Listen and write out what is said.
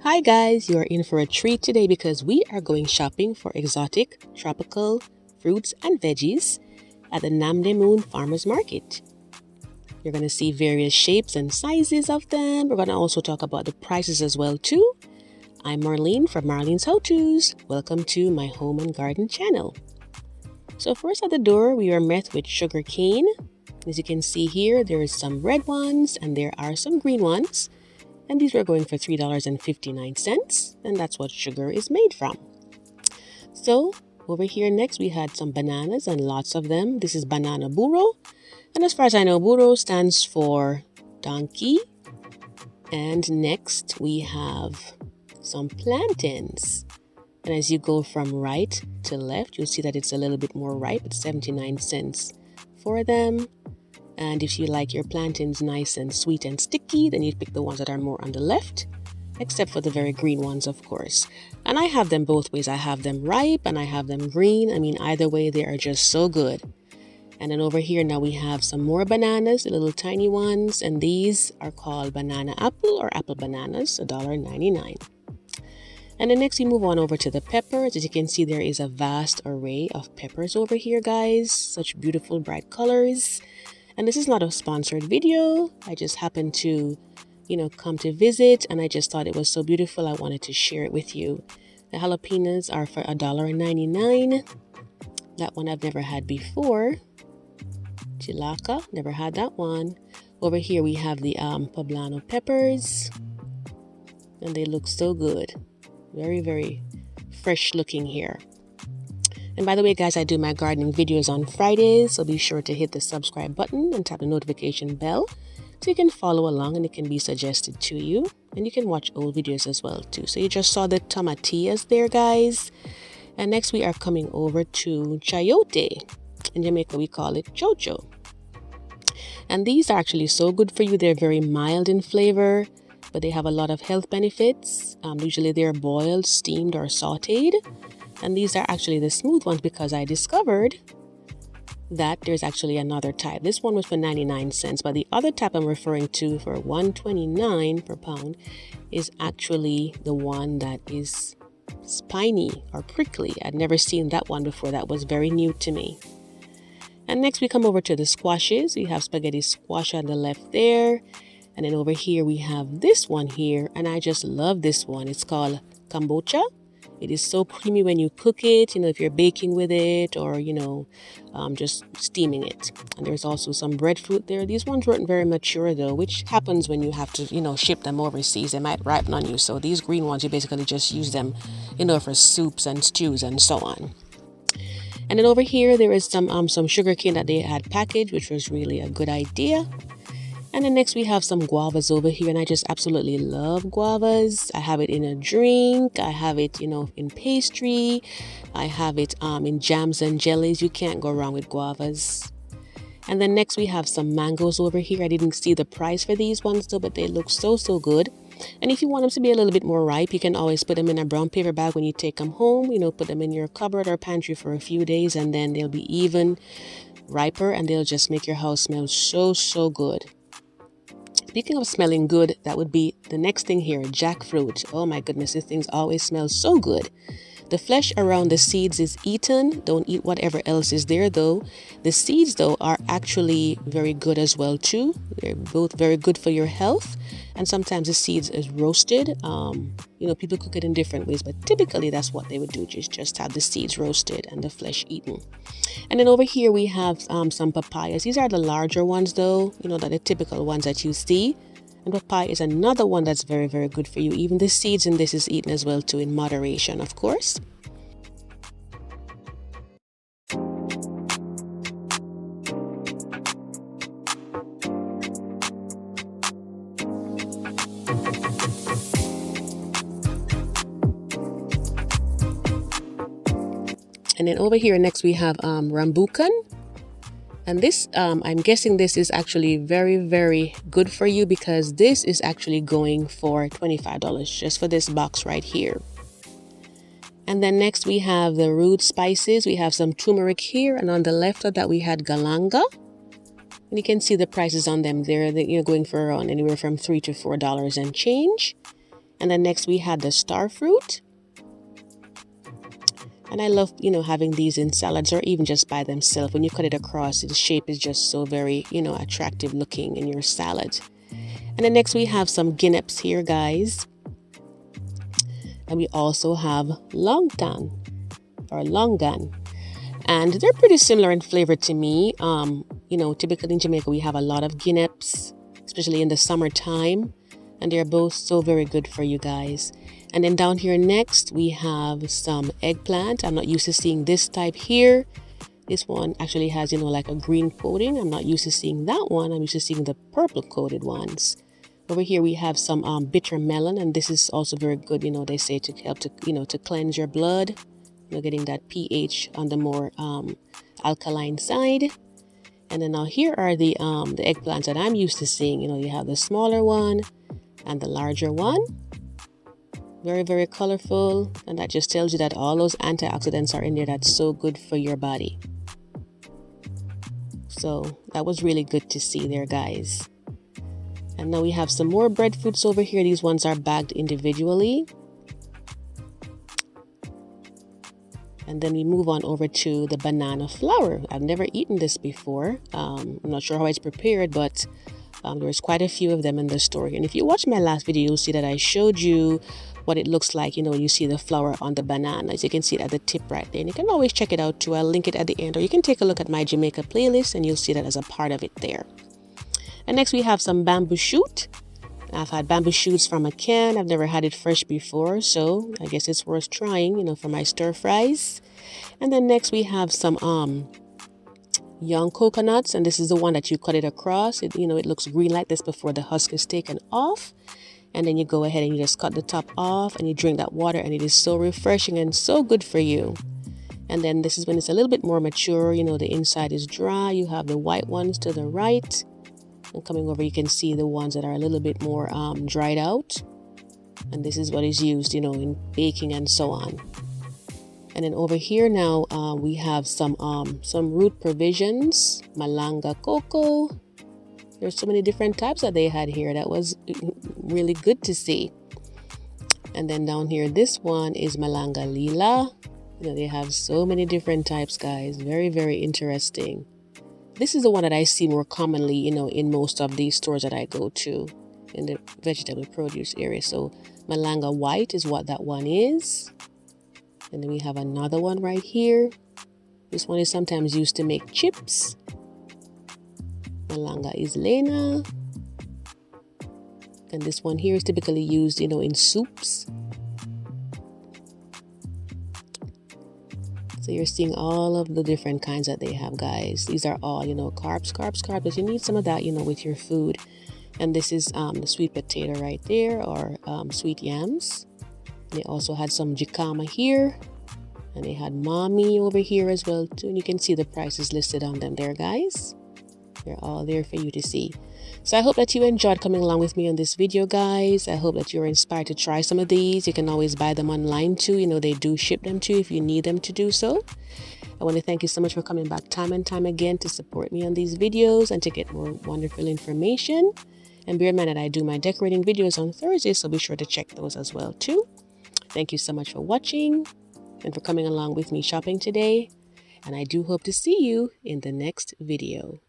Hi guys, you are in for a treat today because we are going shopping for exotic, tropical fruits and veggies at the Nam Dae Mun Farmers Market. You're going to see various shapes and sizes of them. We're going to also talk about the prices as well too. I'm Marlene from Marlene's How To's. Welcome to my home and garden channel. So first at the door, we are met with sugar cane. As you can see here, there is some red ones and there are some green ones. And these were going for $3.59, and that's what sugar is made from. So over here next we had some bananas and lots of them. This is banana burro, and as far as I know, burro stands for donkey. And next we have some plantains, and as you go from right to left, you'll see that it's a little bit more ripe. It's 79 cents for them. And if you like your plantains nice and sweet and sticky, then you pick the ones that are more on the left, except for the very green ones, of course. And I have them both ways. I have them ripe and I have them green. I mean, either way, they are just so good. And then over here now we have some more bananas, the little tiny ones. And these are called banana apple or apple bananas, $1.99. And then next we move on over to the peppers. As you can see, there is a vast array of peppers over here, guys. Such beautiful, bright colors. And this is not a sponsored video. I just happened to, come to visit, and I just thought it was so beautiful. I wanted to share it with you. The jalapenos are for $1.99. That one I've never had before. Chilaca, never had that one. Over here we have the poblano peppers, and they look so good. Very, very fresh looking here. And by the way, guys, I do my gardening videos on Fridays, so be sure to hit the subscribe button and tap the notification bell so you can follow along and it can be suggested to you. And you can watch old videos as well too. So you just saw the tomatillas there, guys. And next we are coming over to chayote. In Jamaica, we call it chocho. And these are actually so good for you. They're very mild in flavor, but they have a lot of health benefits. Usually they're boiled, steamed, or sauteed. And these are actually the smooth ones because I discovered that there's actually another type. This one was for 99 cents, but the other type I'm referring to for $1.29 per pound is actually the one that is spiny or prickly. I'd never seen that one before. That was very new to me. And next we come over to the squashes. We have spaghetti squash on the left there. And then over here we have this one here, and I just love this one. It's called kombucha. It is so creamy when you cook it, if you're baking with it or, just steaming it. And there's also some breadfruit there. These ones weren't very mature though, which happens when you have to, ship them overseas. They might ripen on you. So these green ones, you basically just use them, for soups and stews and so on. And then over here, there is some sugar cane that they had packaged, which was really a good idea. And then next we have some guavas over here, and I just absolutely love guavas. I have it in a drink. I have it, in pastry. I have it in jams and jellies. You can't go wrong with guavas. And then next we have some mangoes over here. I didn't see the price for these ones though, but they look so, so good. And if you want them to be a little bit more ripe, you can always put them in a brown paper bag when you take them home. Put them in your cupboard or pantry for a few days, and then they'll be even riper, and they'll just make your house smell so, so good. Speaking of smelling good, that would be the next thing here, jackfruit. Oh my goodness, these things always smell so good. The flesh around the seeds is eaten. Don't eat whatever else is there though. The seeds though are actually very good as well too. They're both very good for your health. And sometimes the seeds is roasted. People cook it in different ways, but typically that's what they would do. Just have the seeds roasted and the flesh eaten. And then over here we have some papayas. These are the larger ones though, the typical ones that you see. And papaya is another one that's very, very good for you. Even the seeds in this is eaten as well too, in moderation, of course. And then over here next we have rambutan. And this, I'm guessing this is actually very, very good for you because this is actually going for $25 just for this box right here. And then next we have the root spices. We have some turmeric here, and on the left of that we had galanga. And you can see the prices on them there. You're going for around anywhere from $3 to $4 and change. And then next we had the star fruit. And I love, having these in salads or even just by themselves. When you cut it across, the shape is just so very, attractive looking in your salad. And then next we have some guineps here, guys. And we also have longan. And they're pretty similar in flavor to me. Typically in Jamaica, we have a lot of guineps, especially in the summertime. And they're both so very good for you guys. And then down here next, we have some eggplant. I'm not used to seeing this type here. This one actually has, like a green coating. I'm not used to seeing that one. I'm used to seeing the purple coated ones. Over here, we have some bitter melon. And this is also very good, they say to help to, to cleanse your blood. Getting that pH on the more alkaline side. And then now here are the eggplants that I'm used to seeing. You have the smaller one and the larger one. Very, very colorful. And that just tells you that all those antioxidants are in there. That's so good for your body. So that was really good to see there, guys. And now we have some more breadfruits over here. These ones are bagged individually. And then we move on over to the banana flour. I've never eaten this before. I'm not sure how it's prepared, but there's quite a few of them in the store. And if you watch my last video, you'll see that I showed you what it looks like. You see the flour on the bananas. You can see it at the tip right there. And you can always check it out too. I'll link it at the end. Or you can take a look at my Jamaica playlist and you'll see that as a part of it there. And next we have some bamboo shoot. I've had bamboo shoots from a can. I've never had it fresh before, so I guess it's worth trying, for my stir fries. And then next we have some young coconuts, and this is the one that you cut it across. It looks green like this before the husk is taken off. And then you go ahead and you just cut the top off and you drink that water, and it is so refreshing and so good for you. And then this is when it's a little bit more mature, the inside is dry. You have the white ones to the right. And coming over, you can see the ones that are a little bit more dried out. And this is what is used, in baking and so on. And then over here now, we have some root provisions, malanga cocoa. There's so many different types that they had here. That was really good to see. And then down here, this one is malanga lila. They have so many different types, guys. Very, very interesting. This is the one that I see more commonly, in most of these stores that I go to in the vegetable produce area. So malanga white is what that one is. And then we have another one right here. This one is sometimes used to make chips. Malanga islena. And this one here is typically used, in soups. So you're seeing all of the different kinds that they have, guys. These are all, carbs, but you need some of that, with your food. And this is the sweet potato right there, or sweet yams. They also had some jicama here. And they had mommy over here as well, too. And you can see the prices listed on them there, guys. They're all there for you to see. So I hope that you enjoyed coming along with me on this video, guys. I hope that you're inspired to try some of these. You can always buy them online too. They do ship them too if you need them to do so. I want to thank you so much for coming back time and time again to support me on these videos and to get more wonderful information. And bear in mind that I do my decorating videos on Thursdays, so be sure to check those as well too. Thank you so much for watching and for coming along with me shopping today. And I do hope to see you in the next video.